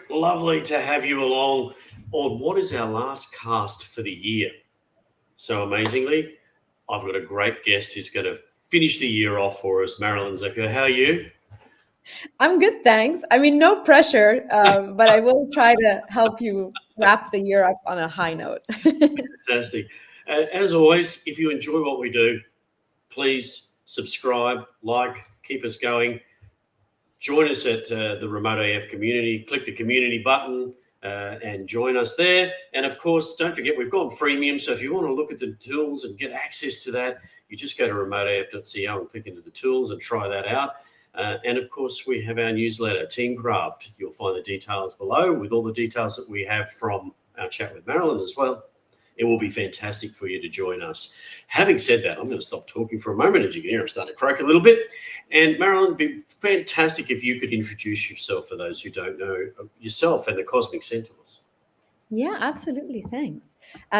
Lovely to have you along on what is our last cast for the year. So amazingly, I've got a great guest who's going to finish the year off for us, Marilyn Zakhour. How are you? I'm good, thanks. I mean, no pressure, but I will try to help you wrap the year up on a high note. Fantastic. As always, if you enjoy what we do, please subscribe, like, keep us going. Join us at the Remote AF community. Click the community button and join us there. And of course, don't forget we've gone freemium. So if you want to look at the tools and get access to that, you just go to remoteaf.co and click into the tools and try that out. And of course, we have our newsletter, Teamcraft. You'll find the details below with all the details that we have from our chat with Marilyn as well. It will be fantastic for you to join us. Having said that, I'm going to stop talking for a moment. As you can hear, I'm starting to croak a little bit. And Marilyn, it'd be fantastic if you could introduce yourself for those who don't know yourself and the Cosmic Centaurs. Yeah, absolutely. Thanks.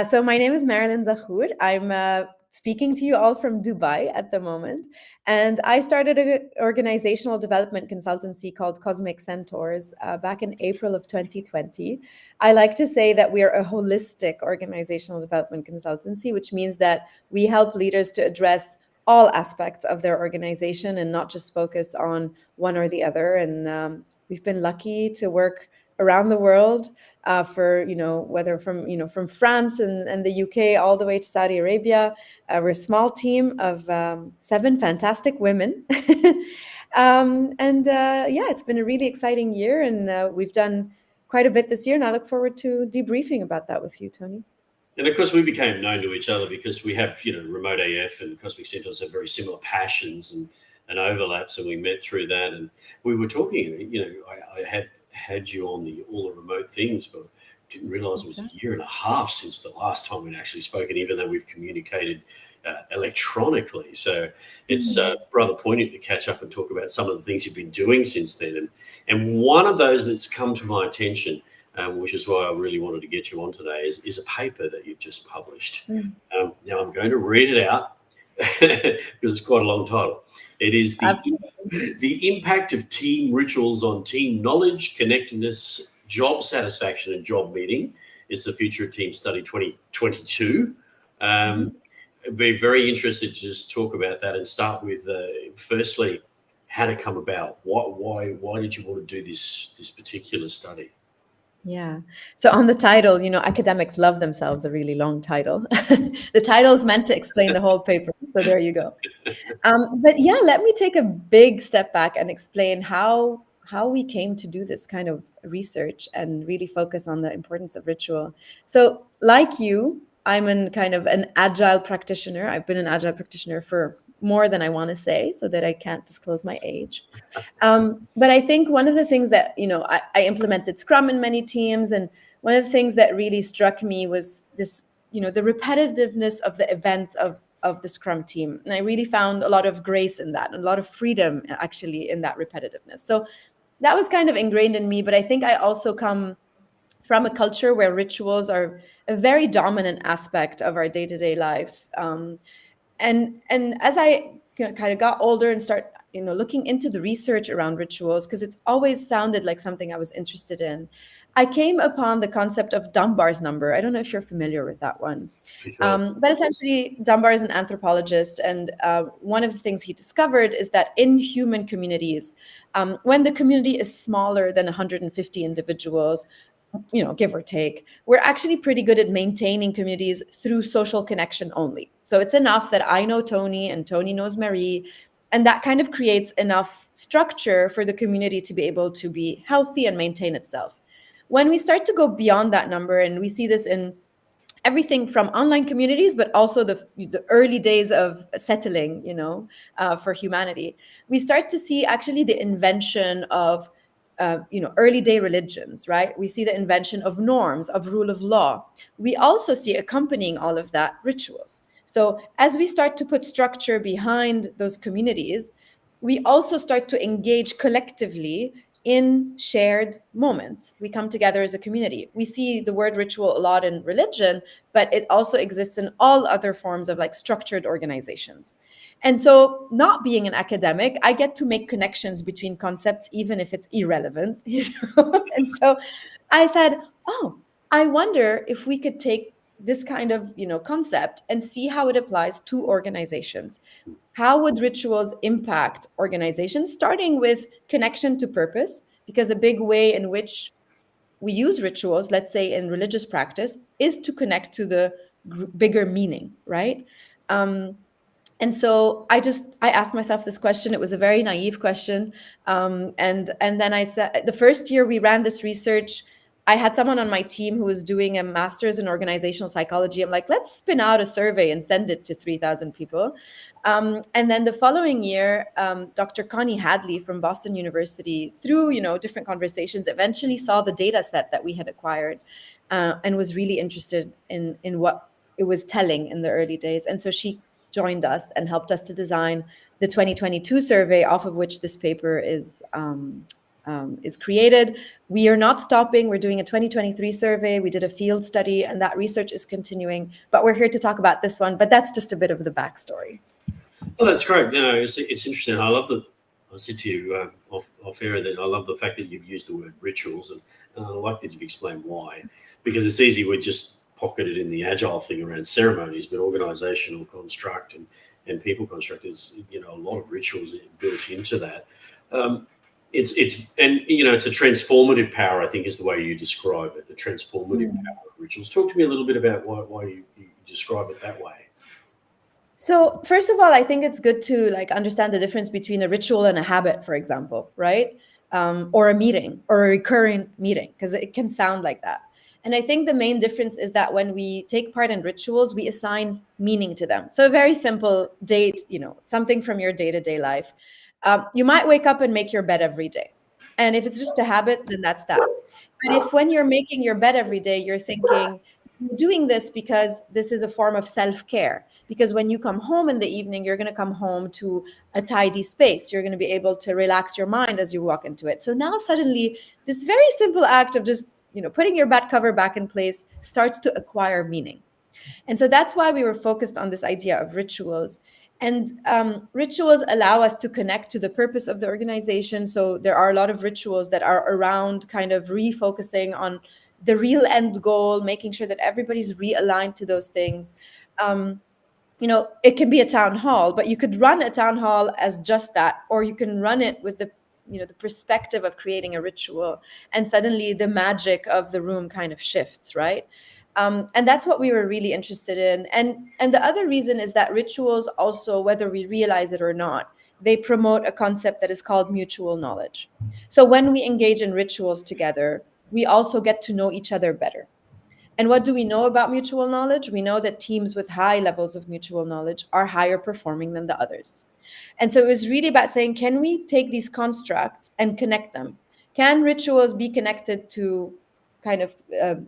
So my name is Marilyn Zakhour. I'm speaking to you all from Dubai at the moment. And I started an organizational development consultancy called Cosmic Centaurs back in April of 2020. I like to say that we are a holistic organizational development consultancy, which means that we help leaders to address all aspects of their organization and not just focus on one or the other. And we've been lucky to work around the world for whether from France and the UK all the way to Saudi Arabia. We're a small team of 7 fantastic women, and yeah, it's been a really exciting year, and we've done quite a bit this year. And I look forward to debriefing about that with you, Tony. And of course, we became known to each other because we have, Remote AF and Cosmic Centaurs have very similar passions and overlaps, and we met through that. And we were talking, I had you on all the remote things, but didn't realize it was a year and a half since the last time we'd actually spoken, even though we've communicated electronically. So it's rather poignant to catch up and talk about some of the things you've been doing since then. And one of those that's come to my attention, which is why I really wanted to get you on today, is a paper that you've just published. Now I'm going to read it out because it's quite a long title. It is the impact of team rituals on team knowledge, connectedness, job satisfaction, and job meeting. It's the Future of Team Study 2022. I'd be very interested to just talk about that and start with, firstly, how to come about. Why did you want to do this particular study? Yeah. So on the title, academics love themselves a really long title. The title is meant to explain the whole paper. So there you go. But yeah, let me take a big step back and explain how we came to do this kind of research and really focus on the importance of ritual. So like you, I'm an agile practitioner. I've been an agile practitioner for more than I want to say, so that I can't disclose my age. But I think one of the things that, I implemented Scrum in many teams. And one of the things that really struck me was this, the repetitiveness of the events of the Scrum team. And I really found a lot of grace in that, and a lot of freedom actually in that repetitiveness. So that was kind of ingrained in me. But I think I also come from a culture where rituals are a very dominant aspect of our day-to-day life. And as I kind of got older and start looking into the research around rituals, because it's always sounded like something I was interested in, I came upon the concept of Dunbar's number. I don't know if you're familiar with that one. Sure. But essentially, Dunbar is an anthropologist, and one of the things he discovered is that in human communities, when the community is smaller than 150 individuals, give or take, we're actually pretty good at maintaining communities through social connection only. So it's enough that I know Tony and Tony knows Marie, and that kind of creates enough structure for the community to be able to be healthy and maintain itself. When we start to go beyond that number, and we see this in everything from online communities, but also the early days of settling, for humanity, we start to see actually the invention of early day religions, right? We see the invention of norms, of rule of law. We also see accompanying all of that rituals. So as we start to put structure behind those communities, we also start to engage collectively in shared moments. We come together as a community. We see the word ritual a lot in religion, but it also exists in all other forms of like structured organizations. And so, not being an academic, I get to make connections between concepts, even if it's irrelevant, you know? And so I said, oh, I wonder if we could take this kind of, concept and see how it applies to organizations. How would rituals impact organizations, starting with connection to purpose? Because a big way in which we use rituals, let's say in religious practice, is to connect to the bigger meaning, right? Um, and so I asked myself this question. It was a very naive question, and then I said, the first year we ran this research, I had someone on my team who was doing a master's in organizational psychology. I'm like, let's spin out a survey and send it to 3,000 people. And then the following year, Dr. Connie Hadley from Boston University, through different conversations, eventually saw the data set that we had acquired, and was really interested in what it was telling in the early days. And so she joined us and helped us to design the 2022 survey, off of which this paper is created. We are not stopping. We're doing a 2023 survey. We did a field study, and that research is continuing. But we're here to talk about this one. But that's just a bit of the backstory. Well, that's great. It's interesting. I said to you off air that I love the fact that you've used the word rituals, and I like that you've explained why. Because it's easy, we just pocket it in the agile thing around ceremonies, but organizational construct and people construct is, a lot of rituals built into that. It's a transformative power, I think, is the way you describe it, the transformative power of rituals. Talk to me a little bit about why you describe it that way. So first of all, I think it's good to understand the difference between a ritual and a habit, for example, right? Or a meeting or a recurring meeting, because it can sound like that. And I think the main difference is that when we take part in rituals, we assign meaning to them. So a very simple date, something from your day-to-day life. You might wake up and make your bed every day. And if it's just a habit, then that's that. But if when you're making your bed every day, you're thinking, you're doing this because this is a form of self-care. Because when you come home in the evening, you're going to come home to a tidy space. You're going to be able to relax your mind as you walk into it. So now suddenly this very simple act of just, putting your bed cover back in place starts to acquire meaning. And so that's why we were focused on this idea of rituals. And rituals allow us to connect to the purpose of the organization. So there are a lot of rituals that are around kind of refocusing on the real end goal, making sure that everybody's realigned to those things. It can be a town hall, but you could run a town hall as just that, or you can run it with the perspective of creating a ritual, and suddenly the magic of the room kind of shifts, right? And that's what we were really interested in. And the other reason is that rituals also, whether we realize it or not, they promote a concept that is called mutual knowledge. So when we engage in rituals together, we also get to know each other better. And what do we know about mutual knowledge? We know that teams with high levels of mutual knowledge are higher performing than the others. And so it was really about saying, can we take these constructs and connect them? Can rituals be connected to kind of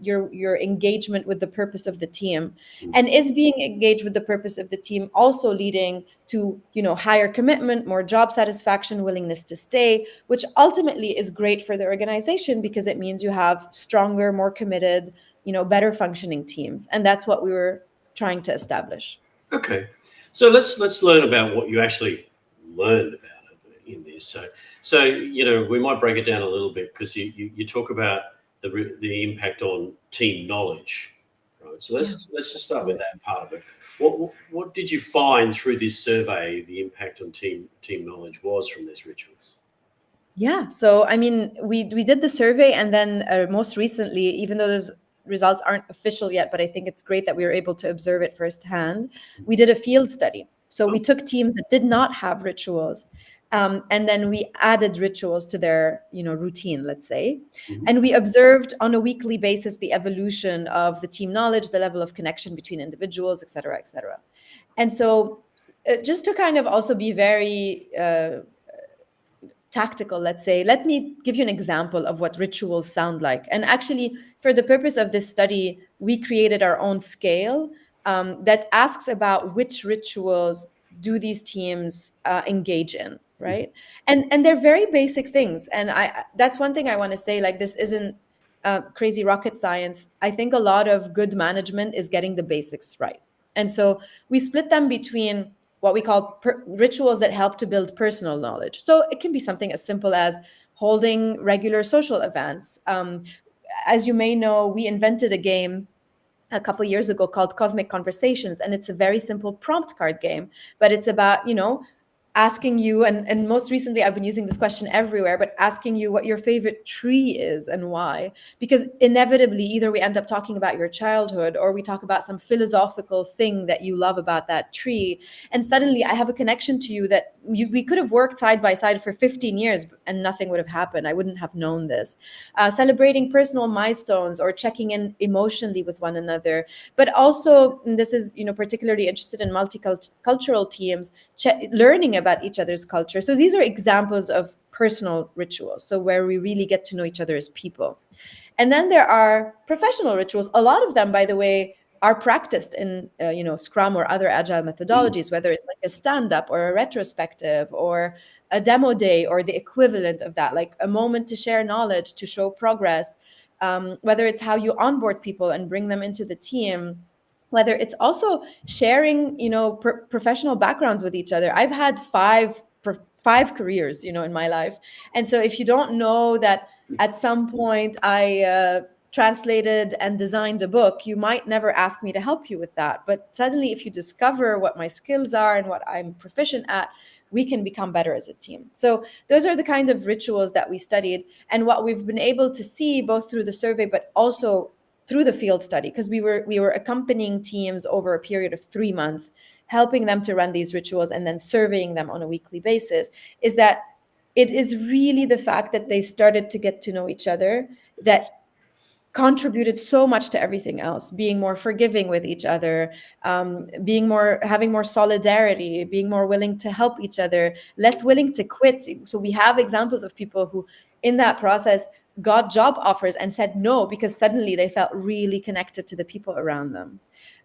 your engagement with the purpose of the team? And is being engaged with the purpose of the team also leading to, higher commitment, more job satisfaction, willingness to stay, which ultimately is great for the organization because it means you have stronger, more committed, better functioning teams. And that's what we were trying to establish. Okay, so let's learn about what you actually learned about it in this. So we might break it down a little bit, because you talk about the impact on team knowledge, right? So let's just start with that part of it. What did you find through this survey the impact on team knowledge was from these rituals? Yeah, so I mean, we did the survey, and then most recently, even though those results aren't official yet, but I think it's great that we were able to observe it firsthand, we did a field study. So we took teams that did not have rituals, and then we added rituals to their routine, let's say. And we observed on a weekly basis the evolution of the team knowledge, the level of connection between individuals, et cetera, et cetera. And so just to kind of also be very tactical, let's say, let me give you an example of what rituals sound like. And actually, for the purpose of this study, we created our own scale that asks about which rituals do these teams engage in. right? And they're very basic things. And I that's one thing I want to say, like, this isn't crazy rocket science. I think a lot of good management is getting the basics right. And so we split them between what we call rituals that help to build personal knowledge. So it can be something as simple as holding regular social events. As you may know, we invented a game a couple years ago called Cosmic Conversations, and it's a very simple prompt card game, but it's about, asking you, and most recently I've been using this question everywhere, but asking you what your favorite tree is and why. Because inevitably, either we end up talking about your childhood, or we talk about some philosophical thing that you love about that tree, and suddenly I have a connection to you that we could have worked side by side for 15 years and nothing would have happened. I wouldn't have known this. Celebrating personal milestones or checking in emotionally with one another, but also, and this is, particularly interested in multicultural teams, learning about each other's culture. So these are examples of personal rituals, so where we really get to know each other as people. And then there are professional rituals. A lot of them, by the way, are practiced in Scrum or other agile methodologies, whether it's like a stand-up or a retrospective or a demo day or the equivalent of that, like a moment to share knowledge, to show progress, whether it's how you onboard people and bring them into the team, whether it's also sharing, professional backgrounds with each other. I've had five careers, in my life. And so if you don't know that at some point I translated and designed a book, you might never ask me to help you with that. But suddenly, if you discover what my skills are and what I'm proficient at, we can become better as a team. So those are the kind of rituals that we studied, and what we've been able to see both through the survey, but also through the field study, because we were accompanying teams over a period of 3 months, helping them to run these rituals and then surveying them on a weekly basis, is that it is really the fact that they started to get to know each other that contributed so much to everything else. Being more forgiving with each other, having more solidarity, being more willing to help each other, less willing to quit. So we have examples of people who in that process got job offers and said no because suddenly they felt really connected to the people around them.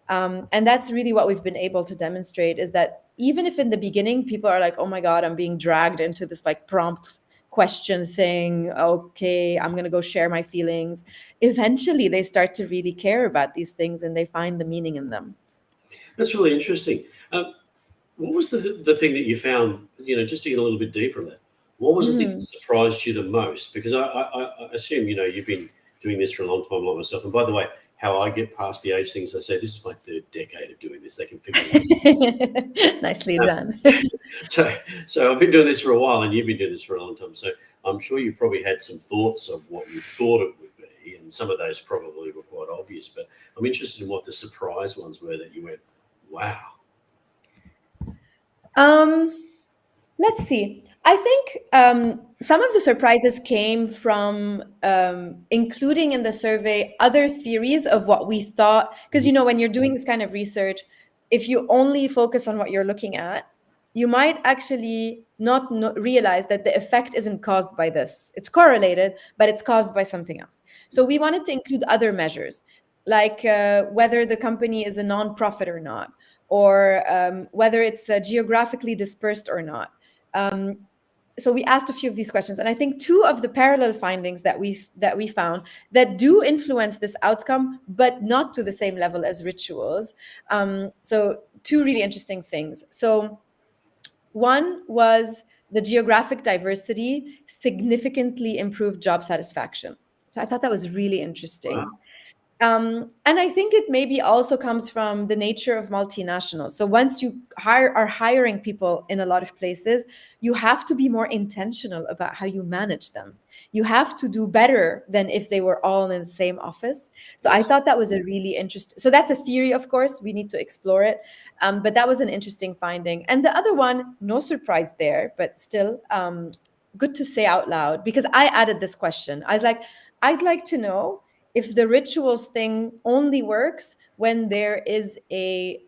And that's really what we've been able to demonstrate, is that even if in the beginning people are like, oh my God, I'm being dragged into this like prompt question thing, okay, I'm going to go share my feelings, eventually they start to really care about these things and they find the meaning in them. That's really interesting. What was the thing that you found, just to get a little bit deeper on that, what was the thing that surprised you the most? Because I assume, you've been doing this for a long time, like myself. And by the way, how I get past the age things, I say, this is my third decade of doing this. They can figure it out. Nicely done. So I've been doing this for a while, and you've been doing this for a long time. So I'm sure you probably had some thoughts of what you thought it would be, and some of those probably were quite obvious. But I'm interested in what the surprise ones were that you went, wow. Let's see. I think some of the surprises came from including in the survey other theories of what we thought. Because, when you're doing this kind of research, if you only focus on what you're looking at, you might actually not realize that the effect isn't caused by this. It's correlated, but it's caused by something else. So we wanted to include other measures, like whether the company is a nonprofit or not, or whether it's geographically dispersed or not. So we asked a few of these questions, and I think two of the parallel findings that we found that do influence this outcome, but not to the same level as rituals. So two really interesting things. So one was the geographic diversity significantly improved job satisfaction. So I thought that was really interesting. Wow. And I think it maybe also comes from the nature of multinationals. So once you are hiring people in a lot of places, you have to be more intentional about how you manage them. You have to do better than if they were all in the same office. So I thought that was a really interesting. So that's a theory, of course, we need to explore it. But that was an interesting finding. And the other one, no surprise there, but still good to say out loud, because I added this question. I was like, I'd like to know if the rituals thing only works when there is a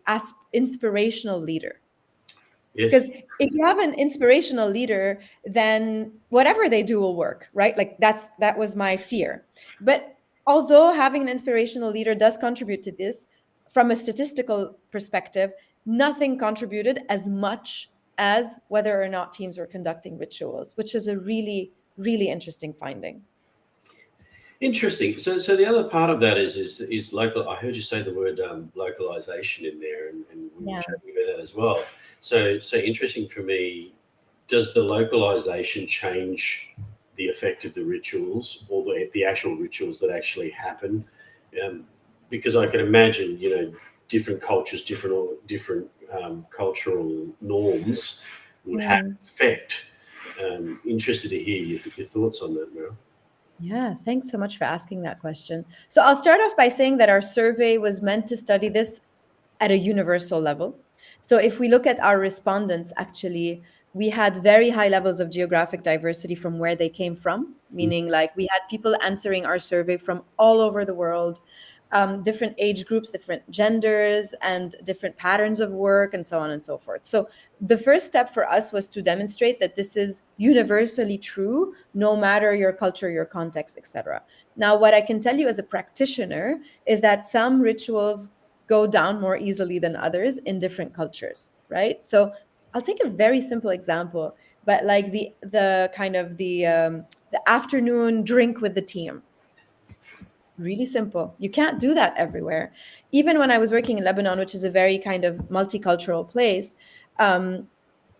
inspirational leader. Yes. Because if you have an inspirational leader, then whatever they do will work, right? Like that was my fear. But although having an inspirational leader does contribute to this, from a statistical perspective, nothing contributed as much as whether or not teams were conducting rituals, which is a really, really interesting finding. Interesting. So the other part of that is local. I heard you say the word localization in there, and we were Yeah. chatting about that as well. So interesting for me. Does the localization change the effect of the rituals or the actual rituals that actually happen? Um, because I can imagine, different cultures, different cultural norms would have Mm. effect. Interested to hear your thoughts on that, Meryl. Yeah, thanks so much for asking that question. So I'll start off by saying that our survey was meant to study this at a universal level. So if we look at our respondents, actually, we had very high levels of geographic diversity from where they came from, meaning like we had people answering our survey from all over the world, different age groups, different genders, and different patterns of work, and so on and so forth. So the first step for us was to demonstrate that this is universally true, no matter your culture, your context, etc. Now, what I can tell you as a practitioner is that some rituals go down more easily than others in different cultures, right? So I'll take a very simple example, but like the kind of the afternoon drink with the team. It's really simple. You can't do that everywhere. Even when I was working in Lebanon, which is a very kind of multicultural place, um,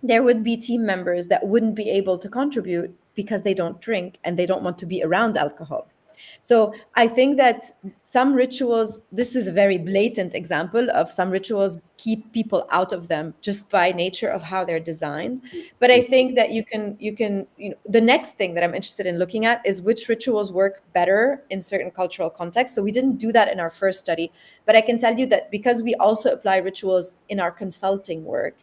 there would be team members that wouldn't be able to contribute because they don't drink and they don't want to be around alcohol. So I think that some rituals, this is a very blatant example of some rituals keep people out of them just by nature of how they're designed. But I think that the next thing that I'm interested in looking at is which rituals work better in certain cultural contexts. So we didn't do that in our first study, but I can tell you that because we also apply rituals in our consulting work,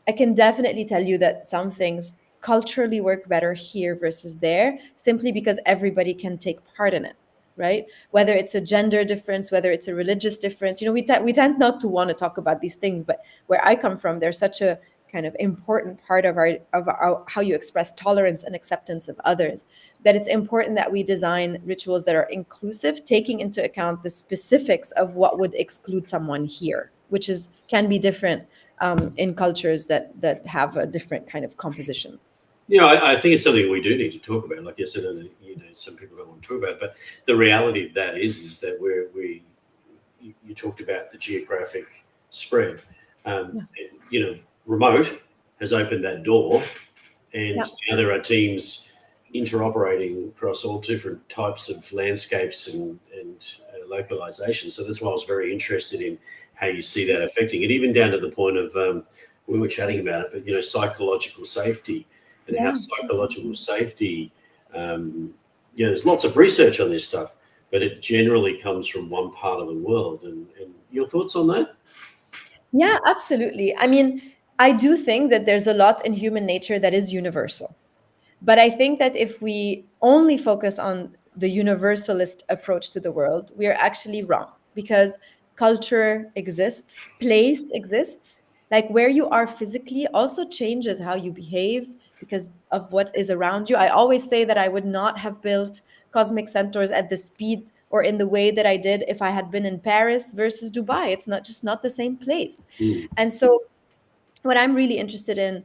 I can definitely tell you that some things culturally work better here versus there, simply because everybody can take part in it, right? Whether it's a gender difference, whether it's a religious difference, we tend not to want to talk about these things, but where I come from, they're such a kind of important part of our how you express tolerance and acceptance of others, that it's important that we design rituals that are inclusive, taking into account the specifics of what would exclude someone here, which is can be different in cultures that have a different kind of composition. I think it's something we do need to talk about. Like I said, some people don't want to talk about it, but the reality of that is that you talked about the geographic spread. Yeah. Remote has opened that door, and Yeah. now there are teams interoperating across all different types of landscapes and localization. So that's why I was very interested in how you see that affecting it, even down to the point of we were chatting about it, but psychological safety and how Yeah. psychological safety. There's lots of research on this stuff, but it generally comes from one part of the world. And your thoughts on that? Yeah, absolutely. I mean, I do think that there's a lot in human nature that is universal. But I think that if we only focus on the universalist approach to the world, we are actually wrong, because culture exists, place exists. Like where you are physically also changes how you behave because of what is around you. I always say that I would not have built cosmic centaurs at the speed or in the way that I did if I had been in Paris versus Dubai. It's not the same place. Mm. And so what I'm really interested in,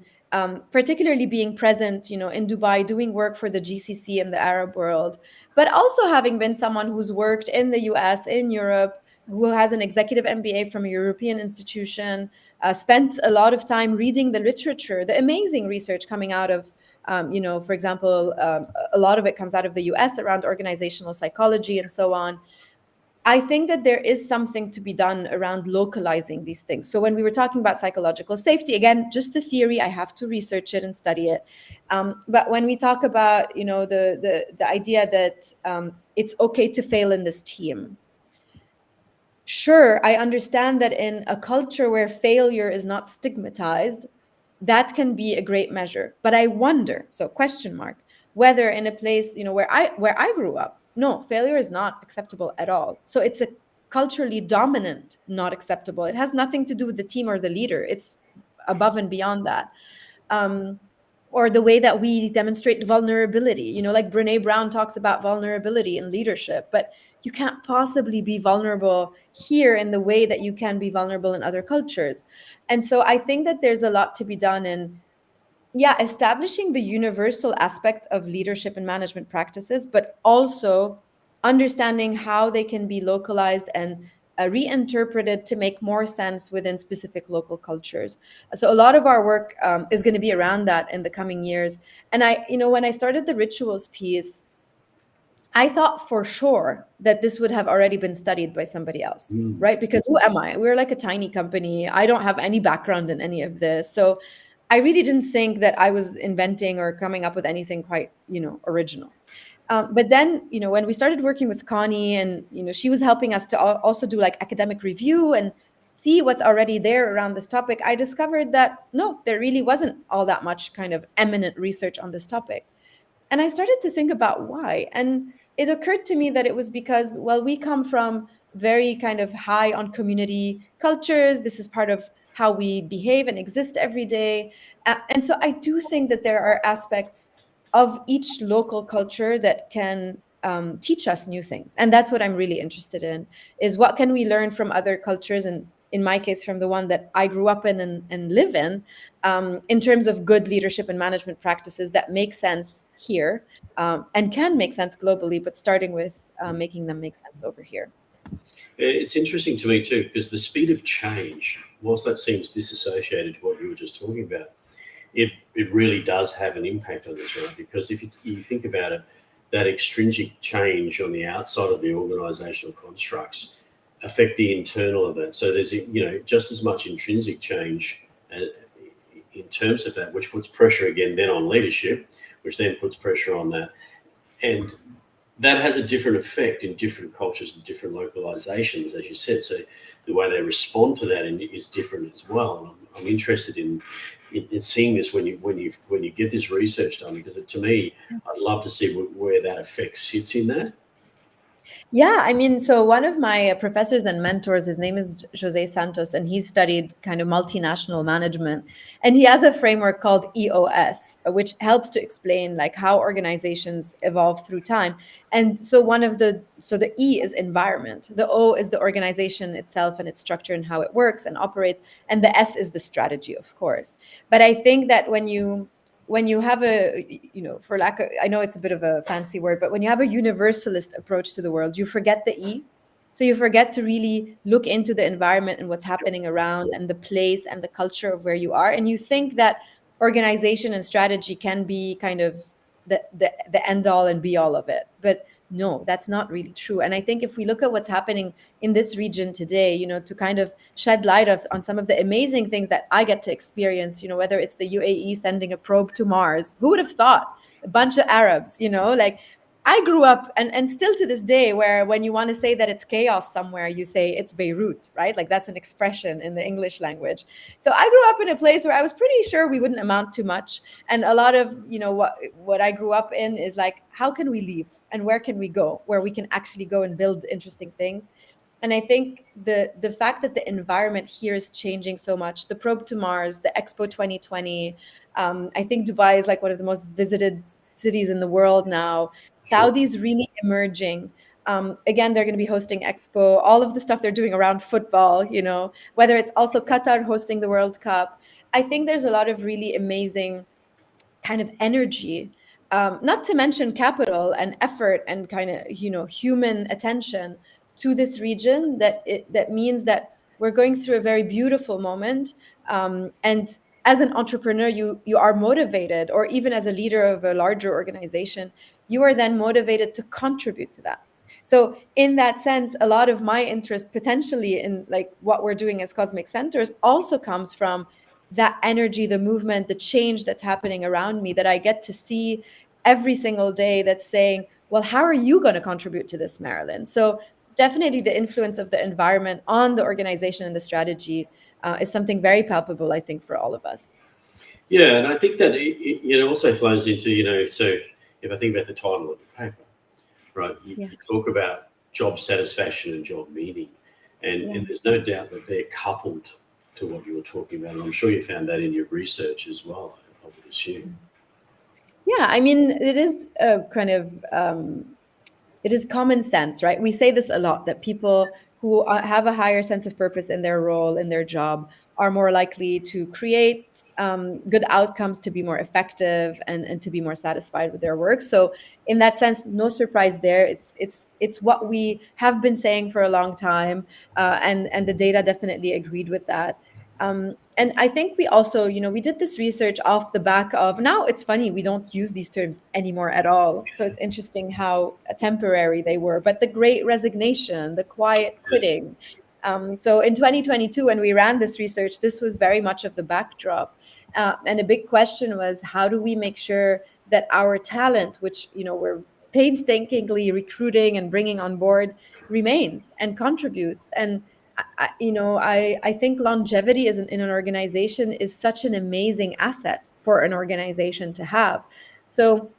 particularly being present, in Dubai, doing work for the GCC and the Arab world, but also having been someone who's worked in the US, in Europe, who has an executive MBA from a European institution, spent a lot of time reading the literature, the amazing research coming out of, for example, a lot of it comes out of the US around organizational psychology and so on. I think that there is something to be done around localizing these things. So when we were talking about psychological safety, again, just a theory, I have to research it and study it. But when we talk about, the idea that it's okay to fail in this team, sure, I understand that in a culture where failure is not stigmatized, that can be a great measure. But I wonder, so question mark, whether in a place, where I grew up, no, failure is not acceptable at all. So it's a culturally dominant not acceptable. It has nothing to do with the team or the leader. It's above and beyond that. Um, or the way that we demonstrate vulnerability. Like Brene Brown talks about vulnerability in leadership, but you can't possibly be vulnerable here in the way that you can be vulnerable in other cultures. And so I think that there's a lot to be done in yeah, establishing the universal aspect of leadership and management practices, but also understanding how they can be localized and reinterpreted to make more sense within specific local cultures. So a lot of our work is going to be around that in the coming years. And when I started the rituals piece, I thought for sure that this would have already been studied by somebody else, Mm. right? Because who am I? We're like a tiny company. I don't have any background in any of this. So I really didn't think that I was inventing or coming up with anything quite, original. But then, when we started working with Connie and, she was helping us to also do like academic review and see what's already there around this topic, I discovered that no, there really wasn't all that much kind of eminent research on this topic. And I started to think about why. And it occurred to me that it was because, well, we come from very kind of high on community cultures. This is part of how we behave and exist every day. And so I do think that there are aspects of each local culture that can teach us new things. And that's what I'm really interested in, is what can we learn from other cultures, and in my case, from the one that I grew up in and live in terms of good leadership and management practices that make sense here, and can make sense globally, but starting with making them make sense over here. It's interesting to me too, because the speed of change, whilst that seems disassociated to what you were just talking about, it really does have an impact on this, right? Because if you think about it, that extrinsic change on the outside of the organisational constructs affect the internal of it. So there's just as much intrinsic change in terms of that, which puts pressure again then on leadership, which then puts pressure on that, and that has a different effect in different cultures and different localizations, as you said. So the way they respond to that is different as well. And I'm interested in seeing this when you get this research done, because to me, I'd love to see where that effect sits in that. Yeah, I mean, so one of my professors and mentors, his name is Jose Santos, and he's studied kind of multinational management. And he has a framework called EOS, which helps to explain like how organizations evolve through time. And so the E is environment, the O is the organization itself and its structure and how it works and operates, and the S is the strategy, of course. But I think that when you have for lack of, I know it's a bit of a fancy word, but when you have a universalist approach to the world, you forget the E. So you forget to really look into the environment and what's happening around and the place and the culture of where you are. And you think that organization and strategy can be kind of the end all and be all of it. But no, that's not really true. And I think if we look at what's happening in this region today, to kind of shed light on some of the amazing things that I get to experience, whether it's the UAE sending a probe to Mars, who would have thought? A bunch of Arabs, like I grew up, and still to this day, where when you want to say that it's chaos somewhere, you say it's Beirut, right? Like that's an expression in the English language. So I grew up in a place where I was pretty sure we wouldn't amount to much. And a lot of, what I grew up in is like, how can we leave and where can we go, where we can actually go and build interesting things. And I think the fact that the environment here is changing so much, the probe to Mars, the Expo 2020, I think Dubai is like one of the most visited cities in the world now. Sure. Saudi's really emerging. Again, they're going to be hosting Expo, all of the stuff they're doing around football, whether it's also Qatar hosting the World Cup. I think there's a lot of really amazing kind of energy, not to mention capital and effort and kind of human attention to this region, that means that we're going through a very beautiful moment, and as an entrepreneur, you are motivated, or even as a leader of a larger organization, you are then motivated to contribute to that. So in that sense, a lot of my interest potentially in like what we're doing as cosmic centers also comes from that energy, the movement, the change that's happening around me, that I get to see every single day, that's saying, well, how are you going to contribute to this, Marilyn? So definitely the influence of the environment on the organization and the strategy is something very palpable, I think, for all of us. Yeah, and I think that it also flows into, so if I think about the title of the paper, right, Yeah, you talk about job satisfaction and job meaning, yeah. and there's no doubt that they're coupled to what you were talking about. And I'm sure you found that in your research as well, I would assume. Yeah, I mean, it is a kind of it is common sense, right? We say this a lot, that people who have a higher sense of purpose in their role, in their job, are more likely to create good outcomes, to be more effective, and to be more satisfied with their work. So in that sense, no surprise there. It's what we have been saying for a long time, and the data definitely agreed with that. And I think we also, we did this research off the back of, now it's funny, we don't use these terms anymore at all. So it's interesting how temporary they were. But the great resignation, the quiet Yes. quitting. So in 2022, when we ran this research, this was very much of the backdrop. And a big question was, how do we make sure that our talent, which, we're painstakingly recruiting and bringing on board, remains and contributes? And I think longevity in an organization is such an amazing asset for an organization to have. So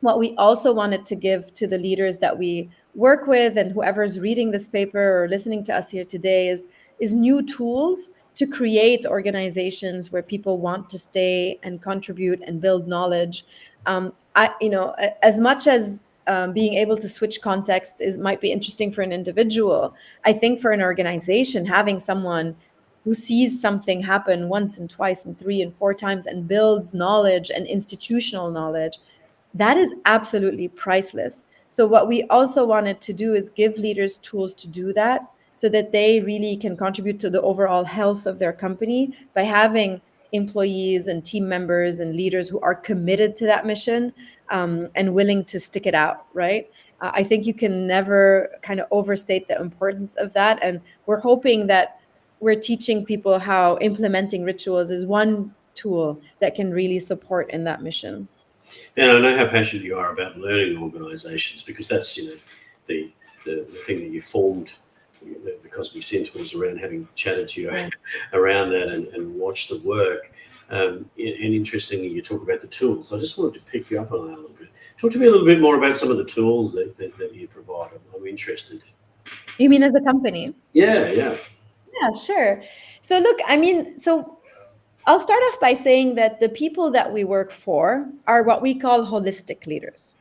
what we also wanted to give to the leaders that we work with, and whoever's reading this paper or listening to us here today, is new tools to create organizations where people want to stay and contribute and build knowledge. As much as being able to switch context might be interesting for an individual, I think for an organization, having someone who sees something happen once and twice and three and four times and builds knowledge and institutional knowledge, that is absolutely priceless. So what we also wanted to do is give leaders tools to do that, so that they really can contribute to the overall health of their company by having employees and team members and leaders who are committed to that mission, and willing to stick it out, right? I think you can never kind of overstate the importance of that. And we're hoping that we're teaching people how implementing rituals is one tool that can really support in that mission. And I know how passionate you are about learning organisations, because that's the the thing that you formed the Cosmic Centaurs around, having chatted to you Yeah. around that and watched the work. And interestingly, you talk about the tools. I just wanted to pick you up on that a little bit. Talk to me a little bit more about some of the tools that you provide. I'm interested. You mean as a company? Yeah, yeah. Yeah, sure. So look, so I'll start off by saying that the people that we work for are what we call holistic leaders.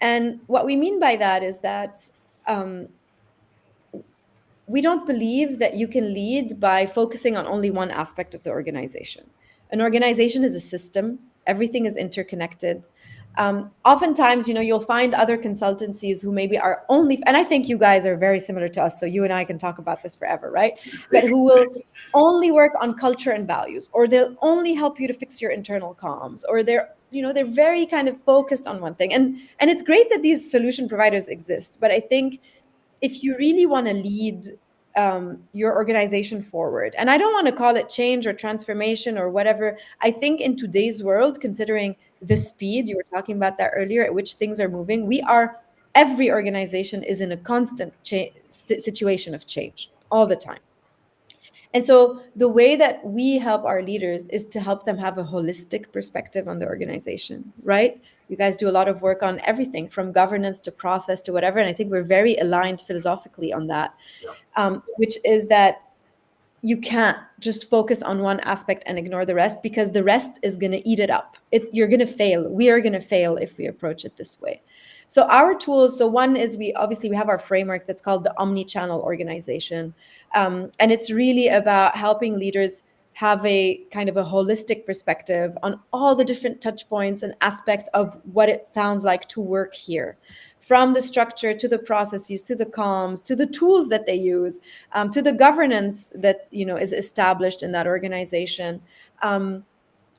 And what we mean by that is that um, we don't believe that you can lead by focusing on only one aspect of the organization. An organization is a system, everything is interconnected. Oftentimes, you'll find other consultancies who maybe are only, and I think you guys are very similar to us, so you and I can talk about this forever, right? But who will only work on culture and values, or they'll only help you to fix your internal comms, or they're very kind of focused on one thing. And it's great that these solution providers exist, but I think if you really want to lead your organization forward, and I don't want to call it change or transformation or whatever, I think in today's world, considering the speed, you were talking about that earlier, at which things are moving, every organization is in a constant situation of change all the time. And so the way that we help our leaders is to help them have a holistic perspective on the organization, right? You guys do a lot of work on everything from governance to process to whatever. And I think we're very aligned philosophically on that, which is that you can't just focus on one aspect and ignore the rest, because the rest is going to eat it up. You're going to fail. We are going to fail if we approach it this way. So our tools, so one is we have our framework that's called the omni-channel organization. And it's really about helping leaders have a kind of a holistic perspective on all the different touch points and aspects of what it sounds like to work here, from the structure to the processes to the comms to the tools that they use, to the governance that is established in that organization.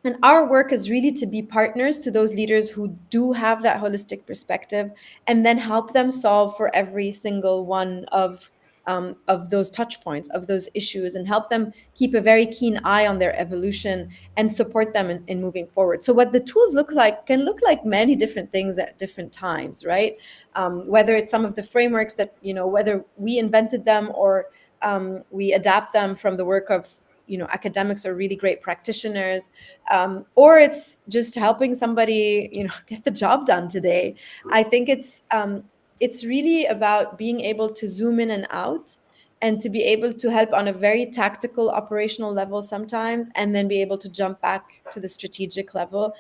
And our work is really to be partners to those leaders who do have that holistic perspective, and then help them solve for every single one of those touch points, of those issues, and help them keep a very keen eye on their evolution and support them in moving forward. So what the tools can look like many different things at different times, right? Whether it's some of the frameworks that, whether we invented them or we adapt them from the work of academics or really great practitioners, or it's just helping somebody get the job done today. I think it's really about being able to zoom in and out, and to be able to help on a very tactical operational level sometimes, and then be able to jump back to the strategic level.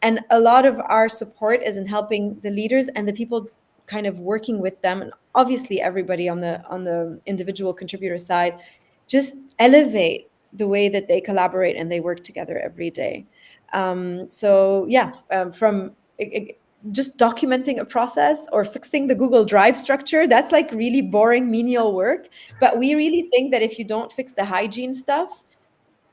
And a lot of our support is in helping the leaders and the people kind of working with them, and obviously everybody on the individual contributor side, just elevate the way that they collaborate and they work together every day. So yeah, from just documenting a process or fixing the Google Drive structure, that's like really boring menial work. But we really think that if you don't fix the hygiene stuff,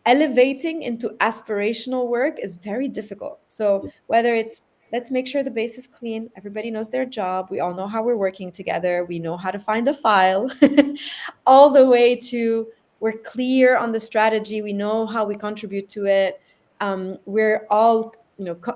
elevating into aspirational work is very difficult. So whether it's let's make sure the base is clean, everybody knows their job, we all know how we're working together, we know how to find a file, all the way to we're clear on the strategy, we know how we contribute to it. We're all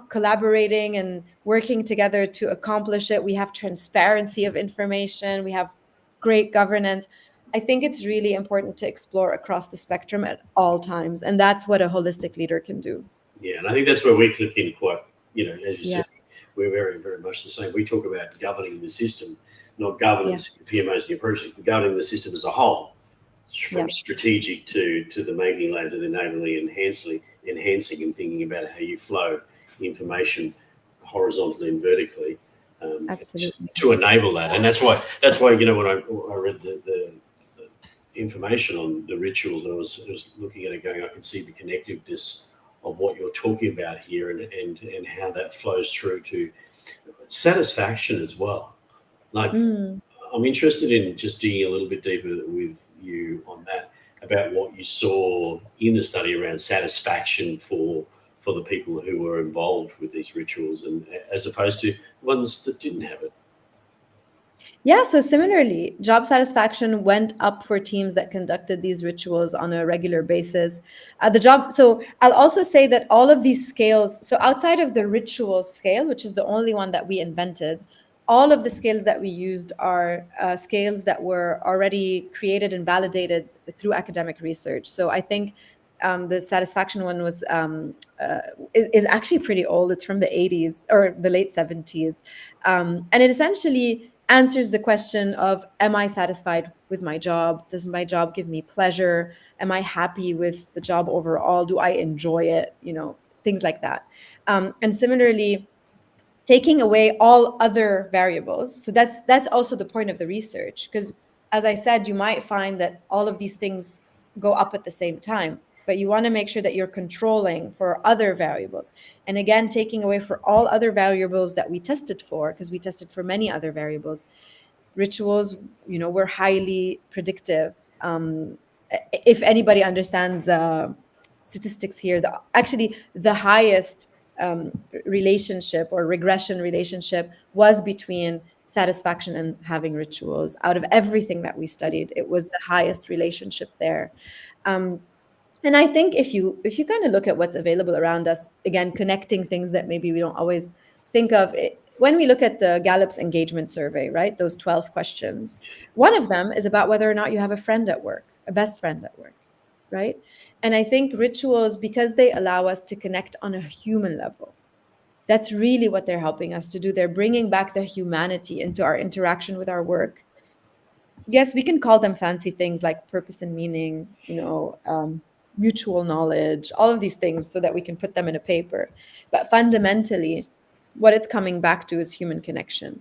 collaborating and working together to accomplish it. We have transparency of information, we have great governance. I think it's really important to explore across the spectrum at all times. And that's what a holistic leader can do. Yeah, and I think that's where we click in quite, as you Yeah. said, we're very, very much the same. We talk about governing the system, not Yeah. governance, PMOs and your project, but governing the system as a whole, from Yeah. strategic to the making layer to the enabling, enhancing and thinking about how you flow information horizontally and vertically Absolutely. to enable that. And that's why when I read the information on the rituals, I was looking at it going, I can see the connectiveness of what you're talking about here and how that flows through to satisfaction as well. Like, I'm interested in just digging a little bit deeper with you on that, about what you saw in the study around satisfaction for the people who were involved with these rituals, and as opposed to ones that didn't have it. Yeah, so similarly, job satisfaction went up for teams that conducted these rituals on a regular basis. So I'll also say that all of these scales, so outside of the ritual scale, which is the only one that we invented, all of the scales that we used are scales that were already created and validated through academic research. So I think the satisfaction one is actually pretty old. It's from the 80s or the late 70s. And it essentially answers the question of, am I satisfied with my job? Does my job give me pleasure? Am I happy with the job overall? Do I enjoy it? Things like that. And similarly, taking away all other variables. So that's also the point of the research, because as I said, you might find that all of these things go up at the same time, but you want to make sure that you're controlling for other variables. And again, taking away for all other variables that we tested for, because we tested for many other variables, rituals, were highly predictive. If anybody understands statistics here, actually the highest relationship or regression relationship was between satisfaction and having rituals. Out of everything that we studied, it was the highest relationship there. And I think if you kind of look at what's available around us, again, connecting things that maybe we don't always think of, when we look at the Gallup's engagement survey, right, those 12 questions, one of them is about whether or not you have a friend at work, a best friend at work, right? And I think rituals, because they allow us to connect on a human level, that's really what they're helping us to do. They're bringing back the humanity into our interaction with our work. Yes, we can call them fancy things like purpose and meaning, mutual knowledge, all of these things, so that we can put them in a paper. But fundamentally, what it's coming back to is human connection.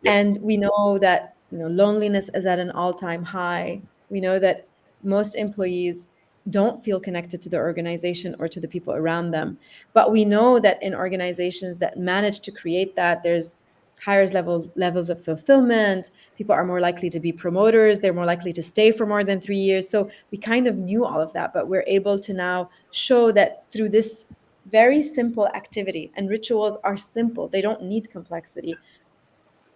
Yep. And we know that loneliness is at an all-time high. We know that most employees don't feel connected to the organization or to the people around them. But we know that in organizations that manage to create that, there's higher levels of fulfillment. People are more likely to be promoters. They're more likely to stay for more than 3 years. So we kind of knew all of that, but we're able to now show that through this very simple activity, and rituals are simple, they don't need complexity.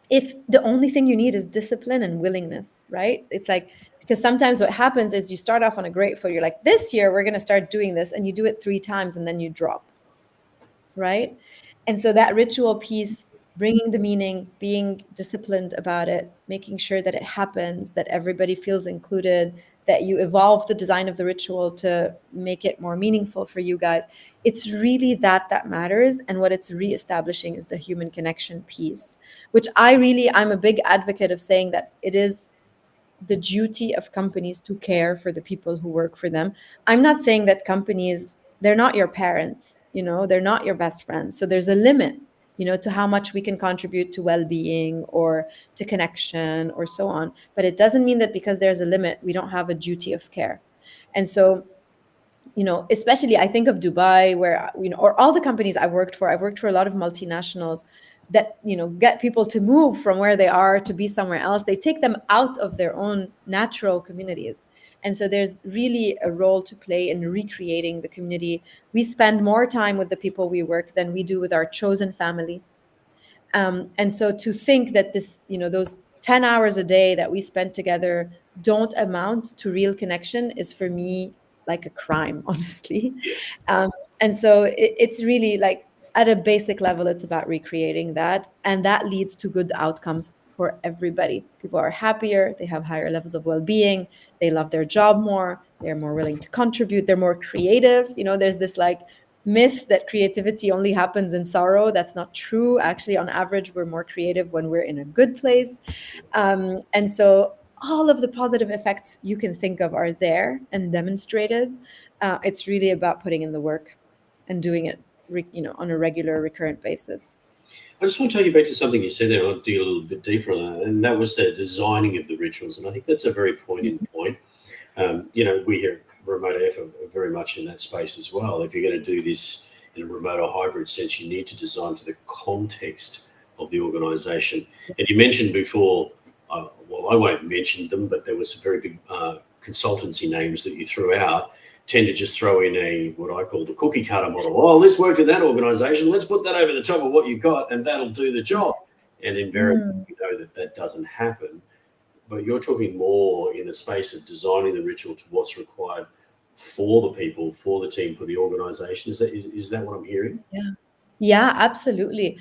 If the only thing you need is discipline and willingness, right? It's like, because sometimes what happens is you start off on a great foot. You're like, this year we're going to start doing this, and you do it 3 times and then you drop, right? And so that ritual piece, bringing the meaning, being disciplined about it, making sure that it happens, that everybody feels included, that you evolve the design of the ritual to make it more meaningful for you guys. It's really that matters. And what it's reestablishing is the human connection piece, which I'm a big advocate of saying that it is the duty of companies to care for the people who work for them. I'm not saying that companies, they're not your parents, they're not your best friends. So there's a limit, to how much we can contribute to well-being or to connection or so on. But it doesn't mean that because there's a limit, we don't have a duty of care. And so especially I think of Dubai, where, or all the companies I've worked for a lot of multinationals that, get people to move from where they are to be somewhere else. They take them out of their own natural communities. And so there's really a role to play in recreating the community. We spend more time with the people we work than we do with our chosen family. And so to think that those 10 hours a day that we spend together don't amount to real connection is for me like a crime, honestly. Yeah. And so it's really like at a basic level, it's about recreating that. And that leads to good outcomes for everybody. People are happier, they have higher levels of well being, they love their job more, they're more willing to contribute, they're more creative. There's this like myth that creativity only happens in sorrow. That's not true. Actually, on average, we're more creative when we're in a good place. And so all of the positive effects you can think of are there and demonstrated. It's really about putting in the work and doing it, on a regular, recurrent basis. I just want to take you back to something you said there. I'll dig a little bit deeper on that, and that was the designing of the rituals. And I think that's a very poignant point. We here at Remote AF are very much in that space as well. If you're going to do this in a remote or hybrid sense, you need to design to the context of the organisation. And you mentioned before, well, I won't mention them, but there was some very big consultancy names that you threw out. Tend to just throw in what I call the cookie cutter model. Oh, this worked in that organisation. Let's put that over the top of what you've got, and that'll do the job. And invariably, we know that doesn't happen. But you're talking more in the space of designing the ritual to what's required for the people, for the team, for the organisation. Is that what I'm hearing? Yeah, absolutely.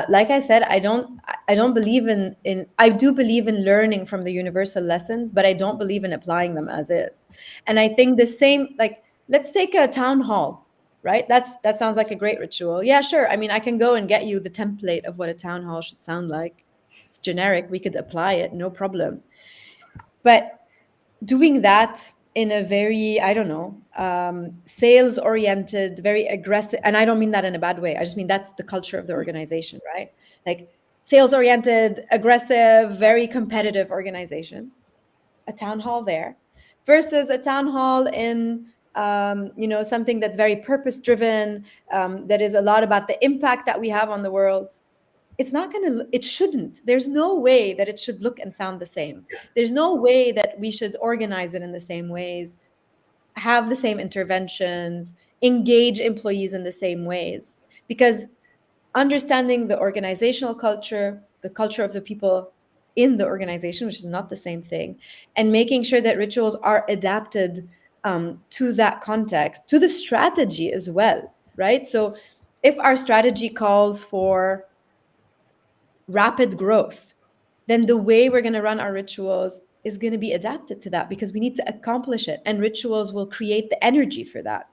Like I said, I don't believe in I do believe in learning from the universal lessons, but I don't believe in applying them as is. And I think the same, like, let's take a town hall, right? That sounds like a great ritual. Yeah, sure. I mean, I can go and get you the template of what a town hall should sound like. It's generic. We could apply it, no problem. But doing that in a very, I don't know, sales oriented, very aggressive, and I don't mean that in a bad way, I just mean that's the culture of the organization, right? Like sales oriented, aggressive, very competitive organization, a town hall there versus a town hall in something that's very purpose driven, that is a lot about the impact that we have on the world. It shouldn't. There's no way that it should look and sound the same. There's no way that we should organize it in the same ways, have the same interventions, engage employees in the same ways. Because understanding the organizational culture, the culture of the people in the organization, which is not the same thing, and making sure that rituals are adapted to that context, to the strategy as well, right? So if our strategy calls for rapid growth, then the way we're going to run our rituals is going to be adapted to that because we need to accomplish it. And rituals will create the energy for that.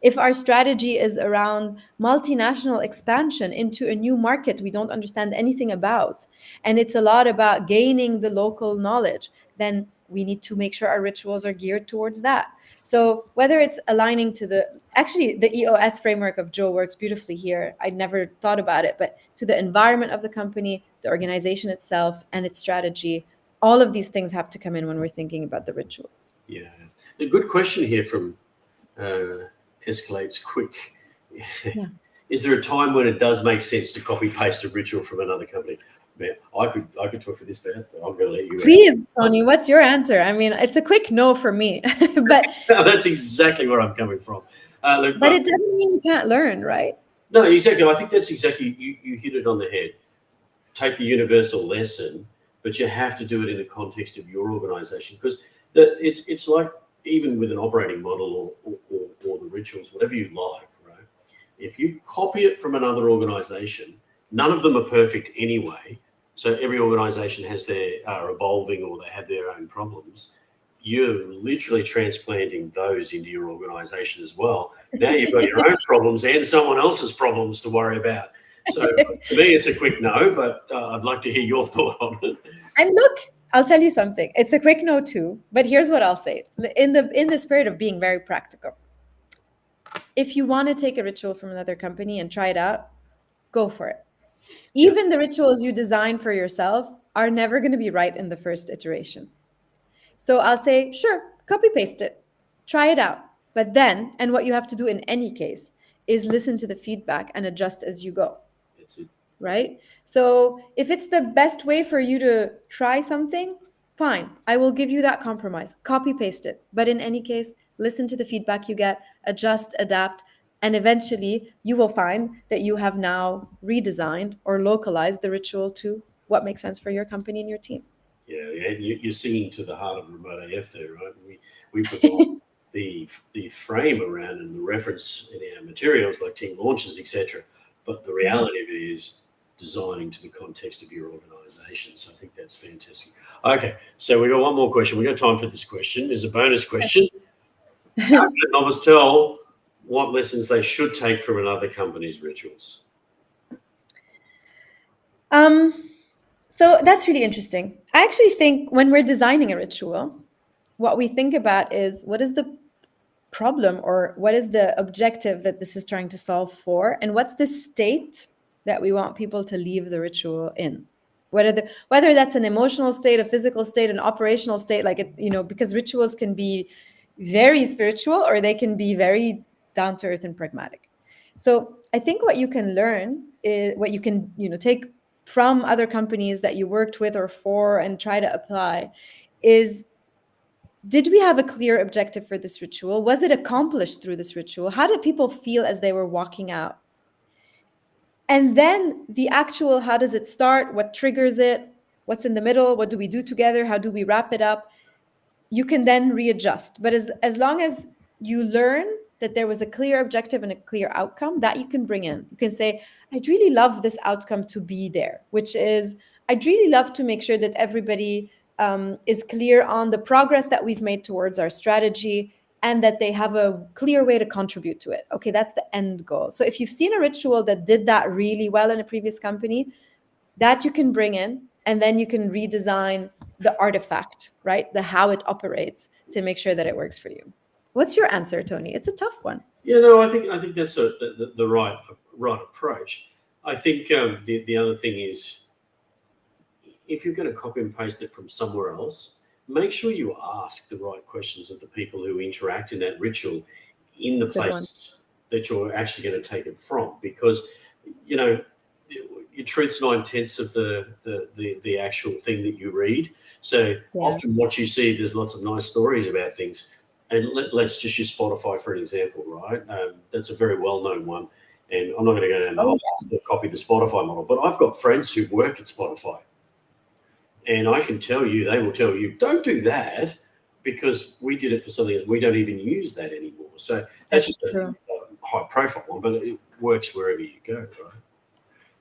If our strategy is around multinational expansion into a new market we don't understand anything about, and it's a lot about gaining the local knowledge, then we need to make sure our rituals are geared towards that. So whether it's aligning to actually the EOS framework of Joe works beautifully here. I never thought about it, but to the environment of the company, the organization itself, and its strategy, all of these things have to come in when we're thinking about the rituals. Yeah. A good question here from Escalates Quick. Yeah. Is there a time when it does make sense to copy paste a ritual from another company? Man, I could talk for this, but I'm going to let you. Please, Tony, what's your answer? I mean, it's a quick no for me, but that's exactly where I'm coming from. But it doesn't mean you can't learn, right? No, exactly. I think that's exactly, you hit it on the head. Take the universal lesson, but you have to do it in the context of your organization, because it's like, even with an operating model or the rituals, whatever you like, right? If you copy it from another organization, none of them are perfect anyway. So every organization are evolving, or they have their own problems. You're literally transplanting those into your organization as well. Now you've got your own problems and someone else's problems to worry about. So for me, it's a quick no, but I'd like to hear your thought on it. And look, I'll tell you something. It's a quick no too, but here's what I'll say. In the spirit of being very practical, if you want to take a ritual from another company and try it out, go for it. Even the rituals you design for yourself are never going to be right in the first iteration. So I'll say, sure, copy paste it, try it out. But then, and what you have to do in any case, is listen to the feedback and adjust as you go. That's it. Right? So if it's the best way for you to try something, fine. I will give you that compromise. Copy paste it. But in any case, listen to the feedback you get, adjust, adapt, and eventually you will find that you have now redesigned or localized the ritual to what makes sense for your company and your team. Yeah, and you're singing to the heart of remote AF there, right? We provide the frame around and the reference in our materials like team launches, etc. But the reality of it is designing to the context of your organization. So I think that's fantastic. Okay, so we got one more question. We got time for this question. There's a bonus question. How can a novice tell what lessons they should take from another company's rituals? So that's really interesting. I actually think when we're designing a ritual, what we think about is what is the problem or what is the objective that this is trying to solve for, and what's the state that we want people to leave the ritual in. Whether that's an emotional state, a physical state, an operational state, like it, because rituals can be very spiritual or they can be very down to earth and pragmatic. So I think what you can learn is what you can, take from other companies that you worked with or for and try to apply is, did we have a clear objective for this ritual? Was it accomplished through this ritual? How did people feel as they were walking out? And then the actual, how does it start? What triggers it? What's in the middle? What do we do together? How do we wrap it up? You can then readjust. But as long as you learn that there was a clear objective and a clear outcome, that you can bring in. You can say, I'd really love this outcome to be there, which is, I'd really love to make sure that everybody is clear on the progress that we've made towards our strategy and that they have a clear way to contribute to it. Okay, that's the end goal. So if you've seen a ritual that did that really well in a previous company, that you can bring in, and then you can redesign the artifact, right? The how it operates to make sure that it works for you. What's your answer, Tony? It's a tough one. Yeah, no, I think that's the right approach. I think the other thing is, if you're going to copy and paste it from somewhere else, make sure you ask the right questions of the people who interact in that ritual in the place that you're actually going to take it from, because your truth's 9/10 of the actual thing that you read. So often what you see, there's lots of nice stories about things. And let's just use Spotify for an example, right? That's a very well-known one. And I'm not going to go down the whole copy the Spotify model, but I've got friends who work at Spotify. And I can tell you, they will tell you, don't do that, because we did it for something else. We don't even use that anymore. So that's just a high-profile one, but it works wherever you go, right?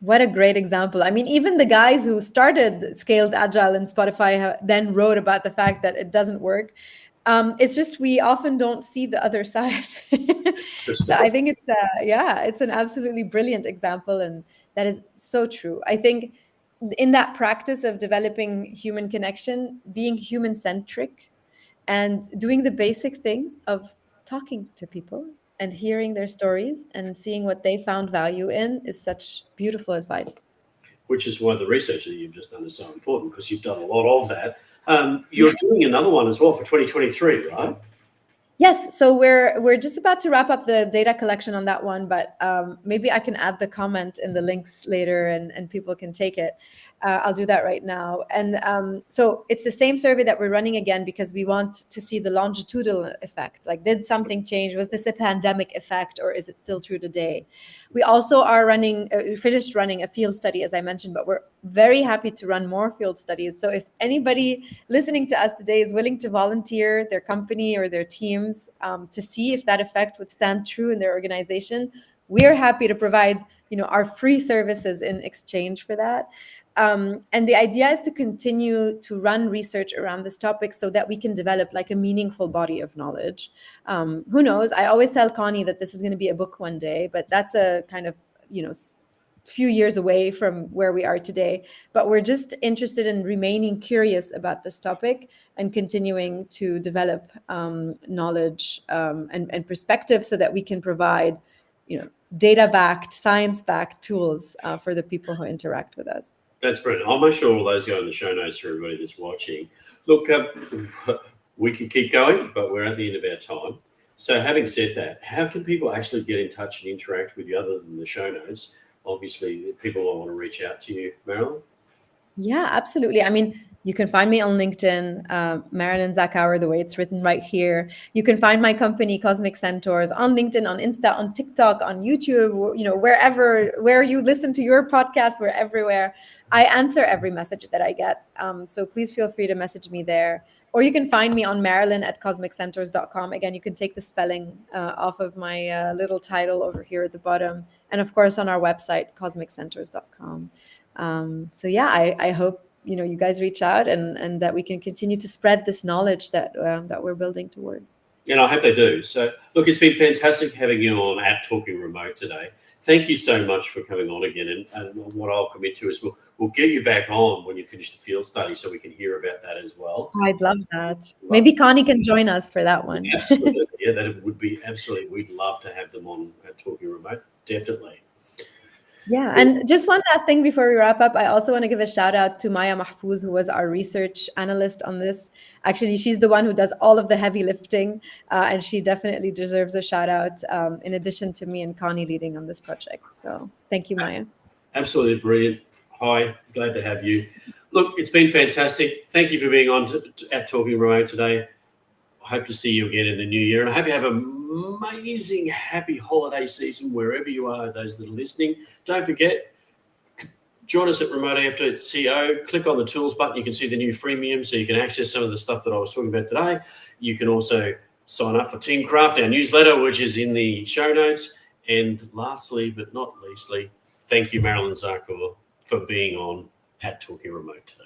What a great example. I mean, even the guys who started Scaled Agile in Spotify then wrote about the fact that it doesn't work. It's just we often don't see the other side. So I think it's an absolutely brilliant example, and that is so true. I think in that practice of developing human connection, being human-centric and doing the basic things of talking to people and hearing their stories and seeing what they found value in is such beautiful advice. Which is why the research that you've just done is so important, because you've done a lot of that. You're doing another one as well for 2023, right? Yes, so we're just about to wrap up the data collection on that one, but maybe I can add the comment in the links later, and people can take it. I'll do that right now. And so it's the same survey that we're running again, because we want to see the longitudinal effect. Like, did something change? Was this a pandemic effect, or is it still true today? We also are finished running a field study, as I mentioned, but we're very happy to run more field studies. So if anybody listening to us today is willing to volunteer their company or their teams to see if that effect would stand true in their organization, we're happy to provide our free services in exchange for that. And the idea is to continue to run research around this topic so that we can develop like a meaningful body of knowledge. Who knows? I always tell Connie that this is going to be a book one day, but that's a kind of, few years away from where we are today. But we're just interested in remaining curious about this topic and continuing to develop knowledge and perspective so that we can provide, data-backed, science-backed tools for the people who interact with us. That's brilliant. I'll make sure all those go in the show notes for everybody that's watching. Look, we could keep going, but we're at the end of our time. So having said that, how can people actually get in touch and interact with you other than the show notes? Obviously, people will want to reach out to you, Marilyn. Yeah, absolutely. I mean, you can find me on LinkedIn, Marilyn Zakhour, the way it's written right here. You can find my company, Cosmic Centaurs, on LinkedIn, on Insta, on TikTok, on YouTube, where you listen to your podcast, we're everywhere. I answer every message that I get. So please feel free to message me there. Or you can find me on marilyn@cosmiccentaurs.com. Again, you can take the spelling off of my little title over here at the bottom. And of course, on our website, cosmiccentaurs.com. So yeah, I hope you guys reach out and that we can continue to spread this knowledge that we're building towards. And I hope they do. So, look, it's been fantastic having you on at Talking Remote today. Thank you so much for coming on again. And what I'll commit to is we'll get you back on when you finish the field study so we can hear about that as well. I'd love that. Maybe Connie can join us for that one. Absolutely. Yeah, that would be absolutely. We'd love to have them on at Talking Remote. Definitely. Yeah, and just one last thing before we wrap up, I also want to give a shout out to Maya Mahfouz, who was our research analyst on this. Actually, she's the one who does all of the heavy lifting, and she definitely deserves a shout out, in addition to me and Connie leading on this project. So thank you, Maya. Absolutely brilliant. Hi, glad to have you. Look, it's been fantastic. Thank you for being on at Talking Remote today. I hope to see you again in the new year, and I hope you have an amazing, happy holiday season wherever you are, those that are listening. Don't forget, join us at remoteaf.co. Click on the tools button. You can see the new freemium, so you can access some of the stuff that I was talking about today. You can also sign up for Teamcraft, our newsletter, which is in the show notes. And lastly, but not leastly, thank you, Marilyn Zakhour, for being on at Talking Remote today.